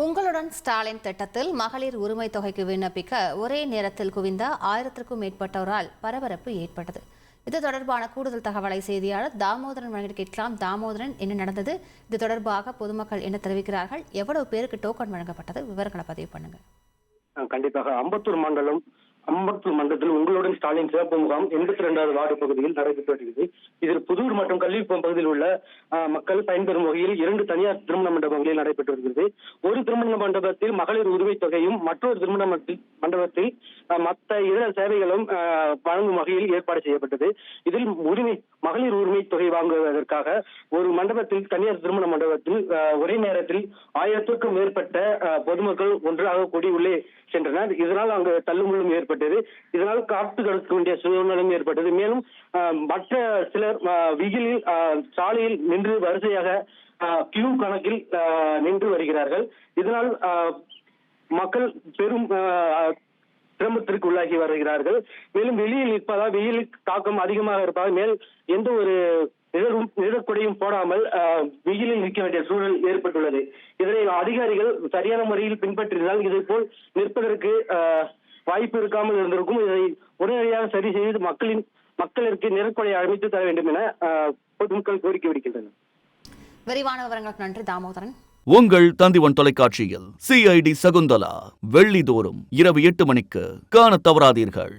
உங்களுடன் ஸ்டாலின் திட்டத்தில் மகளிர் உரிமை தொகைக்கு விண்ணப்பிக்க ஒரே நேரத்தில் குவிந்த 1000க்கும் மேற்பட்டோரால் பரபரப்பு ஏற்பட்டது. இது தொடர்பான கூடுதல் தகவலை செய்தியாளர் தாமோதரன் வழங்கிட்டு கேட்கலாம். தாமோதரன், என்ன நடந்தது? இது தொடர்பாக பொதுமக்கள் என்ன தெரிவிக்கிறார்கள்? எவ்வளவு பேருக்கு டோக்கன் வழங்கப்பட்டது? விவரங்களை பதிவு பண்ணுங்க. கண்டிப்பாக அம்பத்தூர் மண்டலத்தில் உங்களுடன் ஸ்டாலின் சிறப்பு முகாம் 82வது வார்டு பகுதியில் நடைபெற்று வருகிறது. இதில் புதூர் மற்றும் கல்விக்குப்பம் பகுதியில் உள்ள மக்கள் பயன்பெறும் வகையில் 2 தனியார் திருமண மண்டபங்களில் நடைபெற்று வருகிறது. ஒரு திருமண மண்டபத்தில் மகளிர் உரிமை தொகையும், மற்றொரு திருமண மண்டபத்தில் மற்ற இதர சேவைகளும் வழங்கும் வகையில் ஏற்பாடு செய்யப்பட்டது. இதில் மகளிர் உரிமை தொகை வாங்குவதற்காக ஒரு மண்டபத்தில், தனியார் திருமண மண்டபத்தில் ஒரே நேரத்தில் 1000க்கும் மேற்பட்ட பொதுமக்கள் ஒன்றாக கூடி உள்ளே சென்றனர். இதனால் அங்கு தள்ளுமுள்ளும் ஏற்பட்டது. இதனால் காத்து கடக்க வேண்டிய சூழ்நிலையும் ஏற்பட்டது. மேலும் மற்ற சிலர் வெயிலில் சாலையில் நின்று வரிசையாக கியூ கணக்கில் நின்று வருகிறார்கள். இதனால் மக்கள் பெரும் சிரமத்திற்கு உள்ளாகி வருகிறார்கள். மேலும் வெளியில் நிற்பதால் வெயிலில் தாக்கம் அதிகமாக இருப்பதால் மேல் எந்த ஒரு நிழற்குடையும் போடாமல் வெயிலில் நிற்க வேண்டிய சூழல் ஏற்பட்டுள்ளது. இதனை அதிகாரிகள் சரியான முறையில் பின்பற்றினால் இதை போல் நிற்பதற்கு வாய்ப்பு இருக்காமல் இருந்திருக்கும். இதை உடனடியாக சரி செய்து மக்களுக்கு நிழற்குடையை அமைத்து தர வேண்டும் என பொதுமக்கள் கோரிக்கை விடுக்கின்றனர். விரிவான விவரங்களுக்கு நன்றி தாமோதரன். உங்கள் தந்திவன் தொலைக்காட்சியில் CID சகுந்தலா வெள்ளிதோறும் இரவு 8 மணிக்கு காணத் தவறாதீர்கள்.